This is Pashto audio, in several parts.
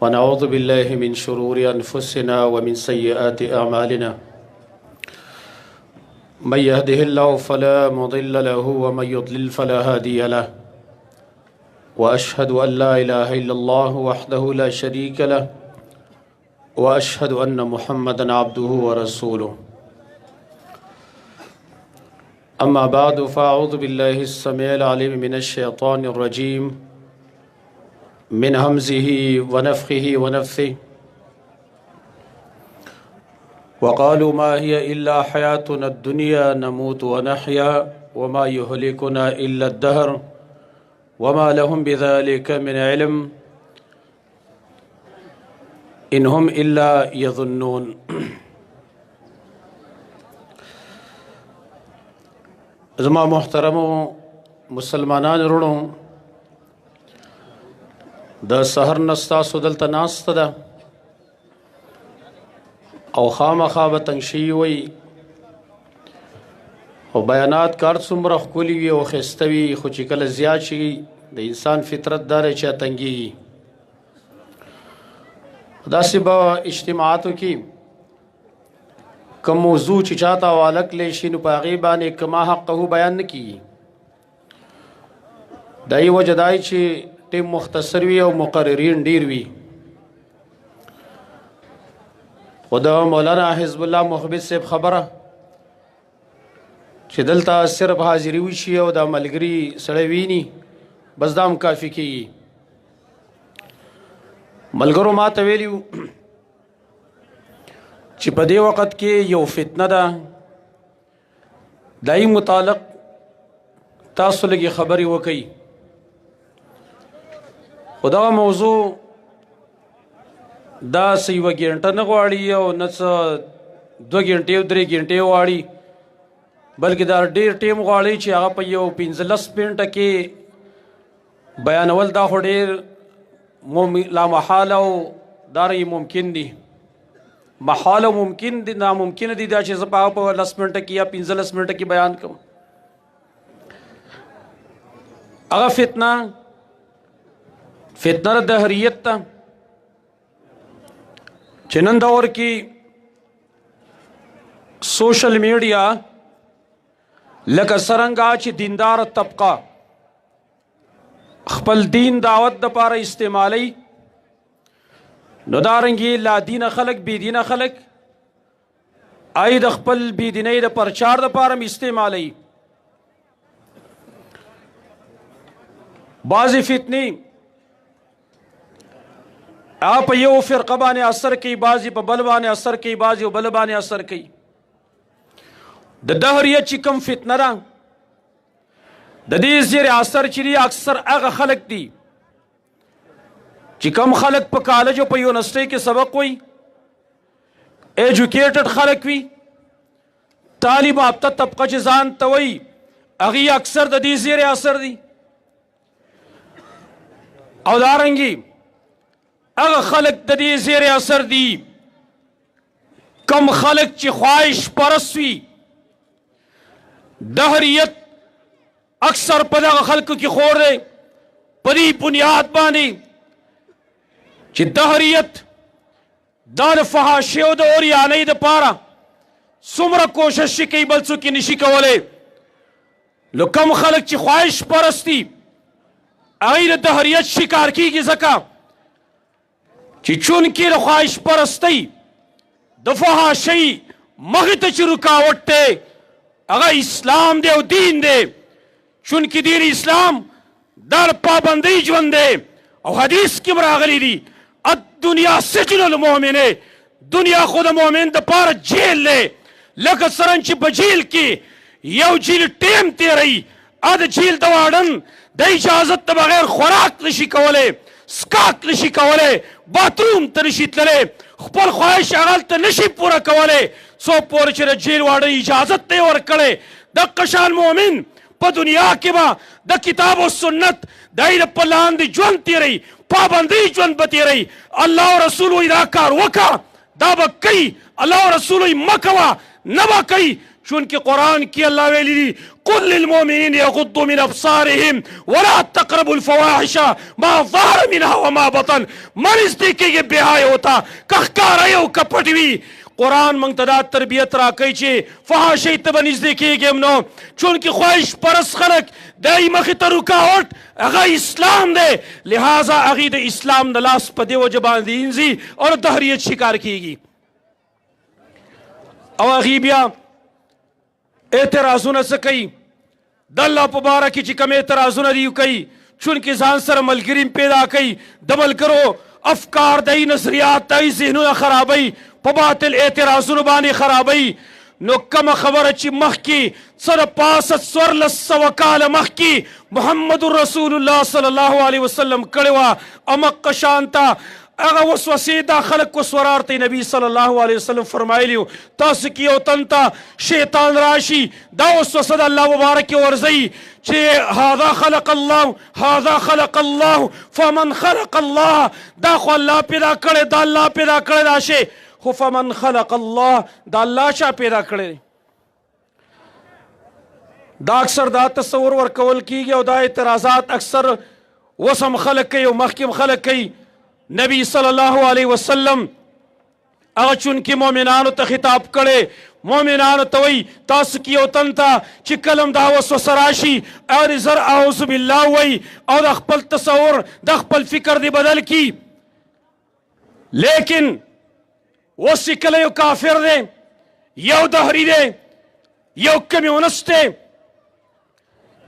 ونعوذ بالله من شرور أنفسنا ومن سيئات أعمالنا من يهده الله فلا مضل له ومن يضلل فلا هادي له وأشهد أن لا إله إلا الله وحده لا شريك له وأشهد أن محمدا عبده ورسوله أما بعد فأعوذ بالله السميع العليم من الشيطان الرجيم من همزه ونفخه ونفثه وقالوا ما هي إلا حياتنا الدنيا نموت ونحيا وما يهلكنا إلا الدهر وما لهم بذلك من علم إن هم إلا يظنون. زما محترمو مسلمانان رونو د سحر نستاسو دلته ناسته ده او خامخا به تنګ شوي وي او بیانات کار څومره ښکلي وي او ښایسته وي خو چې کله زیات شي د انسان فطرت دا دی چې تنګېږي. داسې به اجتماعاتو کې کوم موضوع چې چاته حواله کړلی شي نو په هغې باندې که ما حقه بیان نه کېږي. د یې وجه دا چې ټیم مختصر وي او مقررین ډیر وي. خو د مولانا حزب الله محبت صاحب خبره چې دلته صرف حاضري وشي او د ملګري سړی ویني بس دا هم کافي کېږي. ملګرو ما ته ویلي چې په دې وخت کې یو فتنه ده دای متعلق تاسو لږې خبرې وکئ. خو دغه موضوع داسې یوه ګنټه نه غواړي او نه څه 2 ګنټې او 3 ګنټې غواړي بلکې دا ډېر ټیم غواړي چې هغه په یو 15 منټه کې بیانول دا خو ډېر لامحاله او دا ممکن دي. محاله ممکن دي ناممکن دي دا چې زه په هغه په 10 منټه کې یا 15 منټه کې بیان کوم. هغه فتنه دهریت ته چې نن دور کې سوشل میډیا لکه څرنګه چې دیندار طبقه خپل دین دعوت دپاره استعمالی نو دارنګې لا دینه خلک بې دینه خلک ای د خپل بې دینۍ د پرچار دپاره هم استعمالی. بعضې فتنې هغه په یو فرقه باندې اثر کوي بعضې په بل باندې اثر کوي بعضې په بل باندې اثر کوي. د دهریت چې کوم فتنه ده د دې زیر اثر چې دی اکثر هغه خلک دي چې کوم خلک په کالج او په یونیورسټۍ کې سبق وایي ایجوکیټډ خلک وي تعلیم یافته طبقه چې ځان ته وایي هغې اکثر د دې زیر اثر دي. او دارنګې هغه خلک د دې زیر اثر دي کم خلک چې خواهش پرست وي. دهریت اکثر په دغه خلکو کې خور دی په دې بنیاد باندې چې دهریت دا د فحاشۍ او د اوریانۍ دپاره څومره کوشش چې کوي بل څوک یې نشي کولی. نو کم خلک چې خواهش پرست دي هغوی د دهریت شکار کیږي ځکه چې چونکې د خواهش پرستۍ د فحاشۍ مخې ته چې رکاوټ دی هغه اسلام دی او دین دی. چونکې دین اسلام دا د پابندۍ ژوند دی او حدیث کې راغلی دي الدنیا سجن المؤمن دنیا خو د مؤمن دپاره جیل دی. لکه څرنګه چې په جیل کې یو جیل ټیم تېروي ا د جیل د واډن د اجازت د بغیر خوراک نشي کولی سکاک نشي کولی باتروم ته نشي تللی خپل خواهش هغلته نشي پوره کولی څو پورې چې د جیل واډن اجازت ته یې ورکړی. دقه شان مؤمن په دنیا کې به د کتاب او سنت د هغې په لاندې ژوند تېروي پابندۍ ژوند به تېروي. الله او رسول وایي دا کار وکړه دا به کوي الله او رسول وایي مه کوه نه به کوي چونکہ قرآن کی اللہ ویلی دی قل للمؤمنین یغضوا من ابصارهم ولا تقربوا الفواحش ما ظهر منها وما بطن مرض دی کہ یہ بہائے ہوتا کخکار ایو کپٹوی قرآن منگتدا تربیت را کئی چھے فحاشی تبنیز دیکھے گے منو چونکہ خواہش پرس خلق دائی مخی رکاوٹ اگا اسلام دے لہذا اگی دے اسلام نلاس پدے و جبان دینزی اور دہریت شکار کی گی او اگی بیا اعتراضون سکئی داللہ پبارکی چی کم اعتراضون دیو کئی چونکہ زان سر ملگرین پیدا کئی دبل کرو افکار دائی نظریات دائی ذہنون خرابی پباطل اعتراضون بانی خرابی نو کم خبر چی مخ کی سر پاست سور لس وکال مخ کی محمد رسول اللہ صلی اللہ علیہ وسلم کڑوا امق شانتا اگا وسوسی دا خلق کو سورارتی نبی صلی اللہ علیہ وسلم فرمائی لیو تاس کیو تنتا شیطان راشی دا وسوسد اللہ مبارک ورزی چھے هذا خلق اللہ هذا خلق اللہ فمن خلق اللہ دا خو اللہ پیدا کرے دا اللہ پیدا کرے دا شے فمن خلق اللہ دا اللہ شاہ پیدا کرے دا اکثر دا تصور ورکول کی گیا دا اعتراضات اکثر وسم خلق کئی و محکم خلق کئی نبی صلی اللہ علیہ وسلم اگر چونکہ مومنانو تا خطاب کرے مومنانو توی تاس کیو تنتا چی کلم دا وسوسراشی اور زر اعوذ باللہ وی اور دا خپل تصور دا خپل فکر دی بدل کی لیکن وہ سکلے یو کافر دے یو دہری دے یو کمیونسٹ دے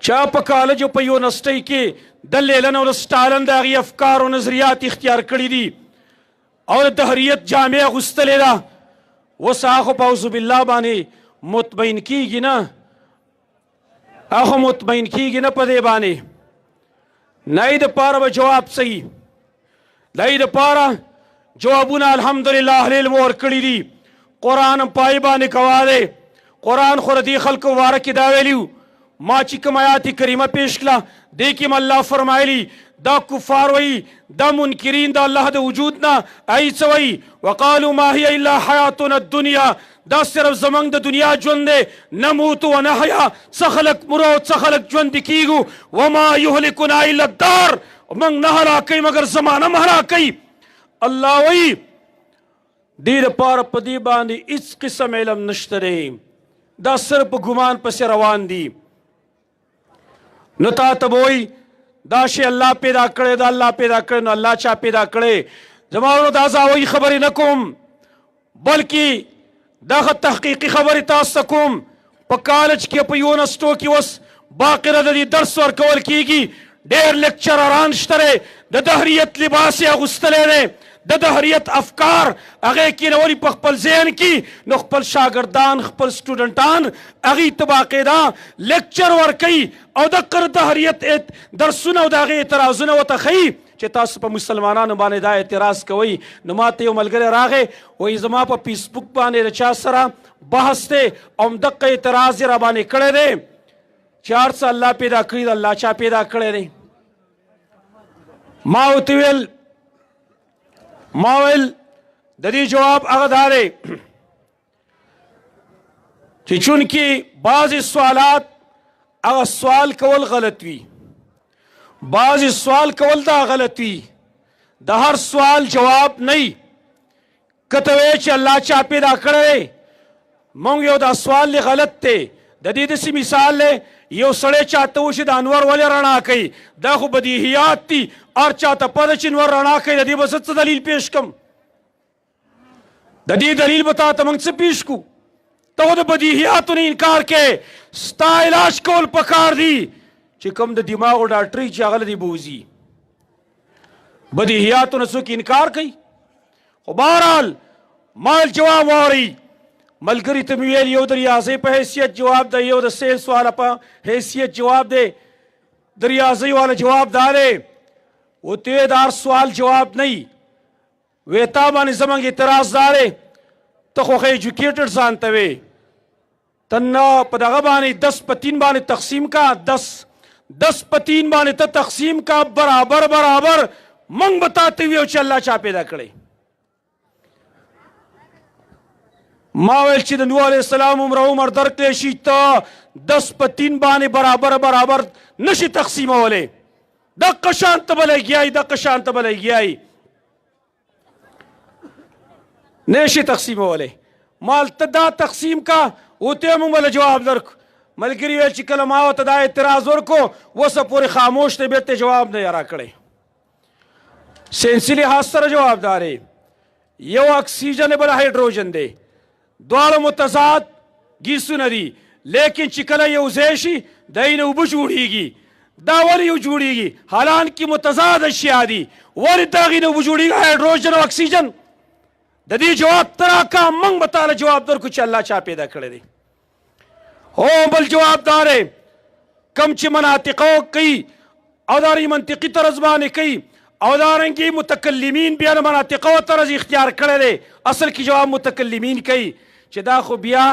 چاپ کالجو پا یو نسٹی کے دلیلن اور سٹالن دا غی افکار و نظریات اختیار کری دی اور دہریت جامعہ غستلے دا وہ ساخو پاوزو باللہ بانے مطمئن کی گی نا آخو مطمئن کی گی نا پدے بانے نائی دا پارا با جواب صحیح نائی دا پارا جوابونا الحمدللہ اہل علم اور کڑی دی قرآن پائی بانے کوا دے قرآن خوردی خلق وارکی داویلیو ما چکم آیاتی کریمہ پیش کلا دیکھیم اللہ فرمائلی دا کفار وی دا منکرین دا اللہ دا وجودنا ایسا وی وقالو ما ہی اللہ حیاتنا الدنیا دا صرف زمان دا دنیا جوندے نموتو و نحیا سخلق مروت سخلق جوند کیگو وما یحلکنا الا الدار من نحلا کئی مگر زمانہ محلا کئی اللہ وی دیر پار پدی باندی اس قسم علم نشترے دا صرف گمان پس روان دی نتا تبوئی دا شے اللہ پیدا کرے دا اللہ پیدا کرے نو اللہ چاہ پیدا کرے زمانو دا زاوئی خبری نکم بلکہ دا خط تحقیقی خبری تاستکم پا کالج کی پا یونسٹو کی وس باقی ردی درس ورکول کی گی دیر لیکچر ارانشترے دا دہریت لباسی اغسطلے دے دا دہریت افکار اگے کی نوری پا خپل ذہن کی نو خپل شاگردان خپل سٹوڈنٹان اگی تباقیدہ لیکچر ورکی او دا کر دہریت درسون او دا اگے اعتراضون و تخیی چه تاسو پا مسلمانانو بانے دا اعتراض کوئی نماتے یو ملگر راغے وی زما پا پیس بک بانے رچا سرا بحث تے ام دق اعتراض را بانے کڑے دے 4 سال اللہ پیدا کری دا اللہ چا پیدا کڑے دے ماویل ددی جواب اغدارے چی چونکی بعض سوالات اغا سوال کول غلط وی بعض سوال کول دا غلط وی دا ہر سوال جواب نہیں کتوے چی اللہ چا پیدا کرے مونگ یو دا سوال لی غلط تے ددی دسی مثال لے یو سڑے چاہتا ہوشی دا انور ولی رنا کئی دا خو بدیہیات تی اور چاہتا پدا چی انور رنا کئی ددی بسط سے دلیل پیش کم ددی دلیل بتاتا منگ سے پیش کو تو دا بدیہیاتو نے انکار کے ستا علاج کول پکار دی چی کم دا دماغ و ڈاکٹری چی اغل دی بوزی بدیہیاتو نے سو کی انکار کئی بہرحال مال جواب واری ملگری تمیویل یو در ریاضی پہ حیثیت جواب دے یو در سیلس والا پہ حیثیت جواب دے در ریاضی والا جواب دارے وہ تیوے دار سوال جواب نہیں ویتا بانی زمان اعتراض دارے تو خوخ ایجوکیٹر زانتوے تنہ پدغا بانی 10 پہ 3 بانی تقسیم کا 10 پہ 3 بانی تا تقسیم کا برابر منگ بتاتے ہوئے اچھا اللہ چاہ پیدا کرے ما ویل چې د نوح علیه السلام عمر درکړی شي ته 10 په 3 باندې برابر نشي تقسیمولی. دقه شان ته به لګیایي دقه شان ته به لګیایي نشي تقسیمولی. مال ته دا تقسیم کا اوته موږ بله جواب درکو. ملګري ویل چې کله ما ورته دا اعتراض ورکو اوسه پورې خاموش دی بیرته جواب نه یې راکړی. ساینسي لحاظ سره جواب دا دی یو اکسیجن بل هایډروجن دی دواړه متضاد ګیسونه دي لیکن چې کله یو ځای شي دی نه اوبه جوړیږي. دا ولې یو جوړیږي حالانکې متضاد اشیا دي ولې د هغې نه اوبه جوړیږي هایډروجن او اکسیجن. د دې جواب ته راکړه موږ به تاله جواب درکړو چې الله چا پیدا کړی دی. هو بل جواب دا دی کم چې مناطقه کوي او دارنګې منطقي طرز باندې کوي او دارنګې متکلمین بیا د مناطقه طرز اختیار کړی دی. اصل کې جواب متکلمین کوي چې دا خو بیا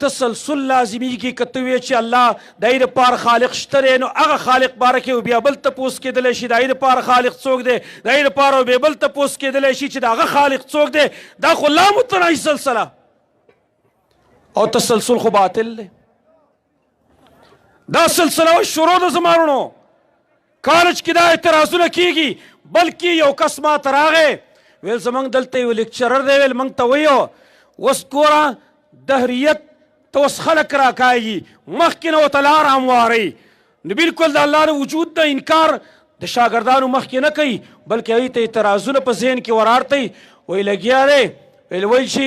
تسلسل لازمیږي که ته وایې چې الله د هغې دپاره خالق شته دی نو هغه خالق باره کې بیا بل تپوس کېدلی شي د هغې دپاره خالق څوک دی د هغې دپاره بیا بل تپوس کېدلی شي چې د هغه خالق څوک دی. دا خو لا متناهي سلسله او تسلسل خو باطل دی. دا سلسله شروع د زمانونو کالج کې دا اعتراضونه کېږي بلکې یو کس ما ته راغی ویل زموږ دلته یو لیکچرر دی ویل موږ ته ویو اوس ګوره دهریت ته اوس خلک راکاږي مخکې نه ورته لار هموارئ نو بلکل د الله د وجود د انکار د شاګردانو مخکې نه کوي بلکې هغوی ته اعتراضونه په ذهن کې وراړتئ وایي لګیا دی ویل وایي چې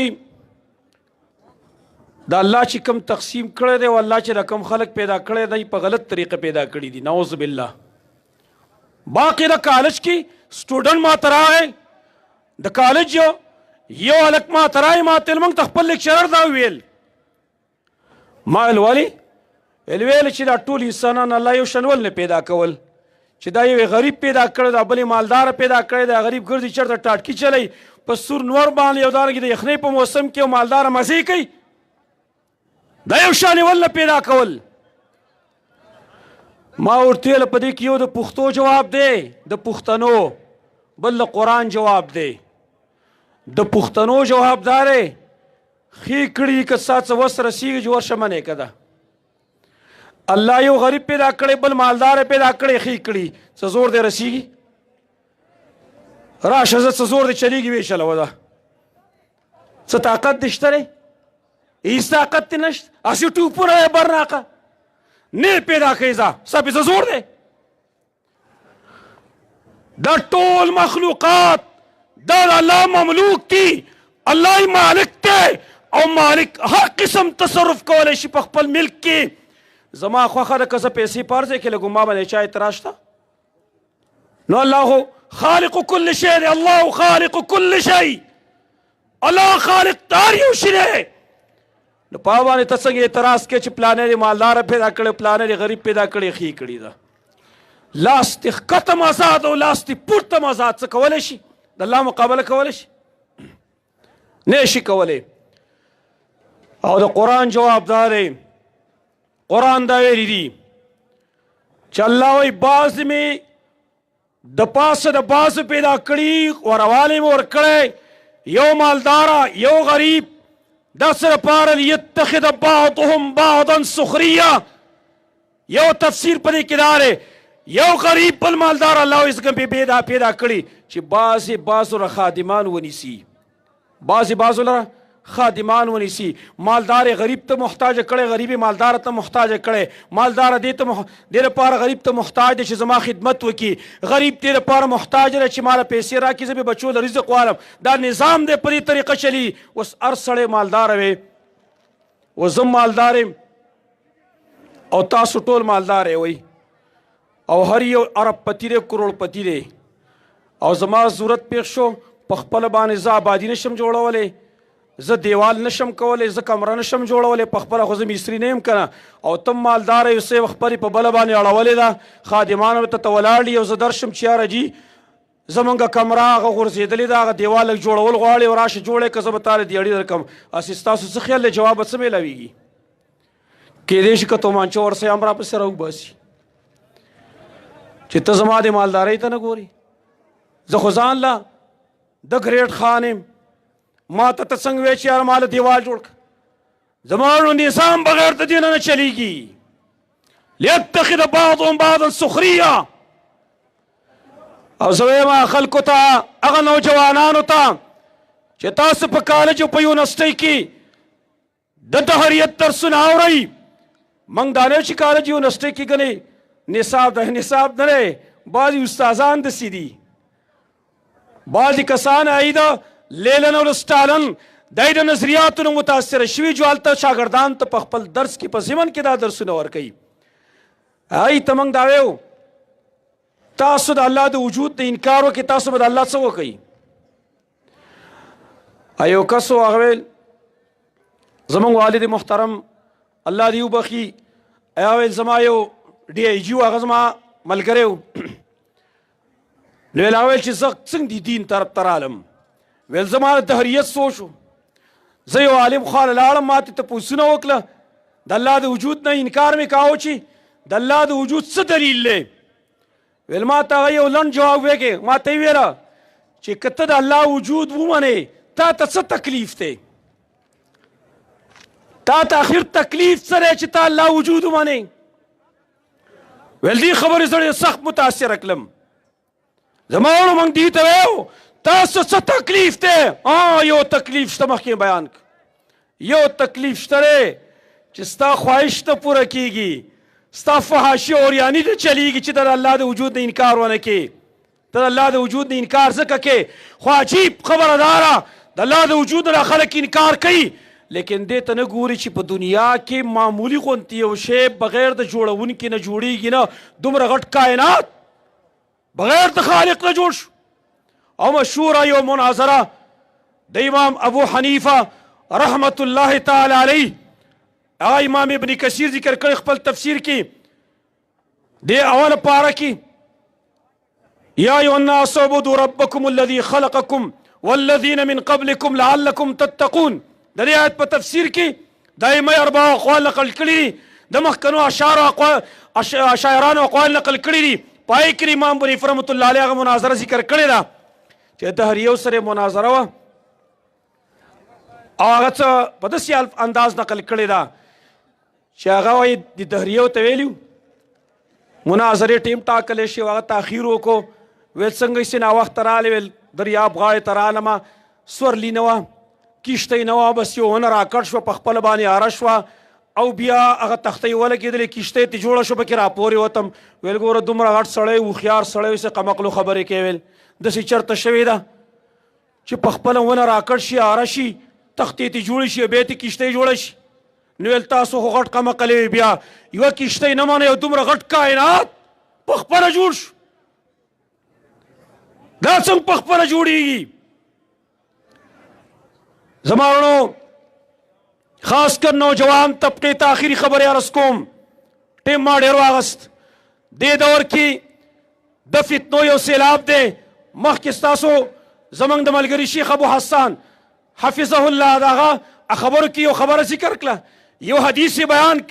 د الله چې کوم تقسیم کړی دی او الله چې د کوم خلک پیدا کړی دی په غلط طریقه پیدا کړي دي نعوذ بالله. باقي د کالج کې سټوډنټ ما ته راغی د کالج یو هلک ما ته راغی ما ته ویل موږ ته خپل لیکچرر دا ویل ما ویل ولې ویل چې دا ټول انسانان الله یو شان ول نه پیدا کول چې دا یو غریب پیدا کړی دا بلې مالداره پیدا کړی دا غریب ګرځي چېرته ټاټکي چلی په سور نور باندې او دارنګې د یخنۍ په موسم کې یو مالداره مزې کوي دا یو شان ول نه پیدا کول. ما ورته ویل په دې کې یو د پښتو جواب دی د پښتنو بل د قرآن جواب دی. د پښتنو جواب دا دی ښې کړي که ستا څه وس رسېږي چې ورشه منې که ده الله یو غریب پیدا کړی بل مالداره پیدا کړی ښې کړي څه زور دی رسېږي راشه زه څه زور دی چلیږي ویې چلوه ده څه طاقت دې شته دی هیڅ طاقت دې نشته هسې ټوپونه یې برناقه نه پیدا کوي ځه ستا پې څه زور دی. دا ټول مخلوقات دا د الله مملوک دي الله یې مالک دی او مالک هر قسم تصرف کولی شي په خپل ملک کې. زما خوښه ده که زه پیسې په هر ځای کې لګوم ما باندې چا اعتراض شته نو الله خالق كل شی دی الله خالق كل شی الله خالق د هر یو شي دی. نو په هغه باندې ته څنګه اعتراض کوې چې پلانی دې مالداره پیدا کړی پلانی دې غریب پیدا کړی ښې کړي ده لاس دې ښکته مازاد او لاس دې پورته مازاد څه کولی شي د الله مقابله کولی شي نه شي کولی. او د قرآن جواب دا دی قرآن دا ویلی دي چې الله وایي بعض مې د پاسه د بعضو پیدا کړي وروالی مې ورکړی یو مالداره یو غریب دا سره پاره لیتخذ بعضهم بعضا سخریه یو تفسیر په دې کې دا دی یو غریب بل مالدار الله وایي څنګه پیدا کړي چې بعضې بعضو له خادمان ونیسي بعضې بعضو له خادمان ونیسي مالدار غریب ته محتاج کړی غریب مالدار ته محتاج کړی مالدار دې لپاره غریب ته محتاج دی چې زما خدمت وکړي غریب دې لپاره محتاج دی چې ماله پیسې راکړي زه به بچو له رزق والم دا نظام دی په دې طریقه چلی. اوس هر سړی مالداره وی اوس زه مالدار یم او تاسو ټول مالدار وی او هر یو ارب پتی دی کروڑ پتی دی او زما ضرورت پیښ شو په خپله باندې زه آبادي نشم جوړولی زه دیوال نشم کولی زه کمره نشم جوړولی په خپله خو زه مصري نه یم که نه او ته مالداره یو څه خپلې په بله باندې اړولې ده خادمان ورته ته ولاړ دي او زه درشم چې یاره جي زمونږ کمره هغه غورځېدلې ده هغه دیوال لږ جوړول غواړي او راشه جوړی که زه به تاله دیاړي درکړم هسې ستاسو څه خیال دی جواب به څه میلاویږي کیدای شي که تومانچه ورسئ هم راپسې راوباسي چې ته زما د مالدارۍ ته نه ګورې زه خو ځان له د ګریډ خان یم ما ته څنګه وایې چې یاره ما له دیوال جوړ کړه زمانو نظام بغیر د دین نه چلیږي. لیتخذ بعضهم بعضا سخریا. او زه وایم خلکو ته، هغه نوجوانانو ته چې تاسو په کالج او په یونیورسټۍ کې د دهریت درسونه اورئ، موږ دا نه چې کالج یونیورسټۍ کې ګنې نصاب ده، نصاب نه دی. بعضې استادان داسې دي، بعضې کسان ایده لیلن او لسټالن دی د نظریاتو نه متاثره شوي، جو هلته شاګردانو ته په خپل درس کې په ضمن کې دا درسونه ورکوي. هغوی ته موږ دا ویو تاسو د الله د وجود د انکار وکړئ، تاسو به د الله څه وکئ؟ یو کس و، هغه ویل زموږ والد محترم الله دې وبخي، هغه ویل زما یو ډي آی جي و، هغه زما ملګری و. نو ویل هغه ویل چې زه څنګه دین طرف ته رالم؟ ویل زما د دهریت سوچ و، زه یو عالم خواله لاړم، ما ته تپوسونه وکړه، د الله د وجود نه انکار مې کاوه چې د الله د وجود څه دلیل دی؟ ویل ما ته هغه یو لنډ جواب وکړې، ما ته یې ویله چې که ته د الله وجود ومنې تا ته څه تکلیف دی؟ تا ته آخر تکلیف څه دی چې تا الله وجود ومنې؟ ویل دې خبرې زه سخت متاثره کړم. زما وړو موږ دې ته ویو تاسو څه تکلیف دی؟ یو تکلیف شته، مخکې بیان کړ. یو تکلیف شته دی چې ستا خواهش ته پوره کېږي، ستا فحاشي اوریاني ته چلیږي چې د الله د وجود نه انکار ونه کې. ته د الله د وجود نه انکار ځکه کې، خو عجیب خبره داره د الله د وجود نه خلک انکار کوي، لیکن دې ته نه ګوري چې په دنیا کې معمولي غوندې یو شی بغیر د جوړونکي نه جوړیږي نه، دومره غټ کائنات بغیر د خالق نه جوړ شو. او مشهوره یو مناظره د امام ابو حنیفه رحمت الله تعالی علیه، هغه امام ابن کثیر ذکر کړی خپل تفسیر کې، دې اوله پاره کې یا ایها الناس اعبدوا ربکم الذي خلقکم والذین من قبلکم لعلکم تتقون. د دې آیت په تفسیر کې دایمه اربع اقوال نقل کړي، د مخکنو اشاعرانو اقوال نقل کړي دي. پای کې امام ابو حنیفه رحمت الله علیه هغه مناظره ذکر کړې ده چې دهریو سره مناظره وه، او هغه څه په داسې انداز نقل کړې ده چې هغه وایي د دهریو ته ویلي مناظرې ټیم ټاکلی شي، هغه تاخیر وکړو. ویل څنګه یې ناوخته راغلی؟ ویل دریاب غاړې ته رالمه، سورلي نه وه، کښتۍ نه وه، بس یو ونه راکړ شوه، په خپله باندې اره شوه، او بیا هغه تختۍ ولګېدلې، کښتۍ ته جوړه شوه، پکې راپورې وتم. ویل ګوره دومره غټ سړی هوښیار سړی څه قمقلو خبرې کوي. ویل داسې چېرته شوې ده چې په خپله ونه راکړ شي، اره شي، تختې ته جوړې شي، بیا ترې کښتۍ جوړه شي؟ نو ویل تاسو خو غټ قمقلې وي، بیا یوه کښتۍ نه منئ او دومره غټ کائنات په خپله جوړ شو، دا څنګه په خپله جوړېږي؟ زما وروڼو خاص کر نوجوان طبقې ته آخري خبرې عرض کوم، ټیم ما ډېر واغست. دې دور کې د فتنو یو سیلاب دی. مخکې ستاسو زموږ د ملګري شیخ ابو حسان حفظه الله د هغه خبرو کې یو خبره ذکر کړه، یو حدیث بیان ک،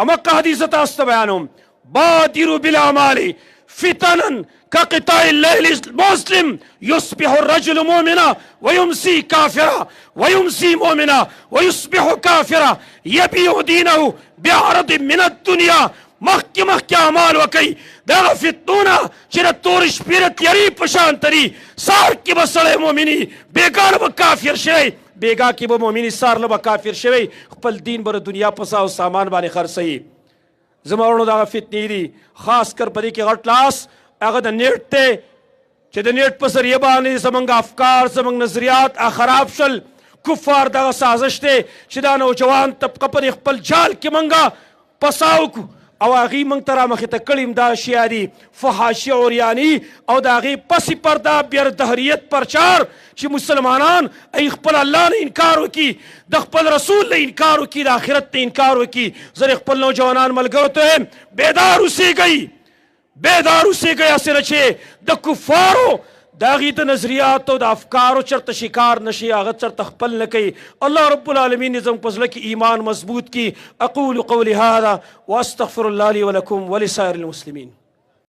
امقه حدیث تاسو ته بیانوم: بادروا بالاعمال فتنا كقطاع الليل المسلم يصبح الرجل مؤمنا ويمسي كافرا ويمسي مؤمنا ويصبح كافرا يبيع دينه بعرض من الدنيا. مخکې مخکې اعمال وکئ، دغه فتنونه چې د تورې شپې د تیارې په شان تري، سهار کې به سړی مؤمني، بېګا به کافر شوی، بېګا کې به مؤمني، سهار له به کافر شوی، خپل دین به د دنیا په سا او سامان باندې خرڅوي. زما وروڼو دغه فتنې دي، خاص کر په دې کې غټ لاس هغه د نیټ دی چې د نیټ په ذریعه باندې زموږ افکار، زموږ نظریات خراب شل. کفار دغه سازش دی چې دا نوجوان طبقه په خپل جال کې موږ پساو کړو، او هغې موږ ته رامخې ته کړي دا اشیا دي فحاشي عریاني، او د هغې پسې پرده بیا د دهریت پرچار چې مسلمانان ای خپل الله نه انکار وکړي، د خپل رسول نه انکار وکړي، د آخرت نه انکار وکړي. زه خپل نوجوانان ملګرو ته وایم بیدار اوسېږئ، بیدار اوسېږئ، هسې نه چې د کفارو د هغې د نظریاتو د افکارو چېرته شکار نشي، هغه چېرته خپل نه کوي. الله رب العالمین زموږ په زړه کې ایمان مضبوط کړي. اقول قولي هذا واستغفر الله لي ولكم ولسائر المسلمين.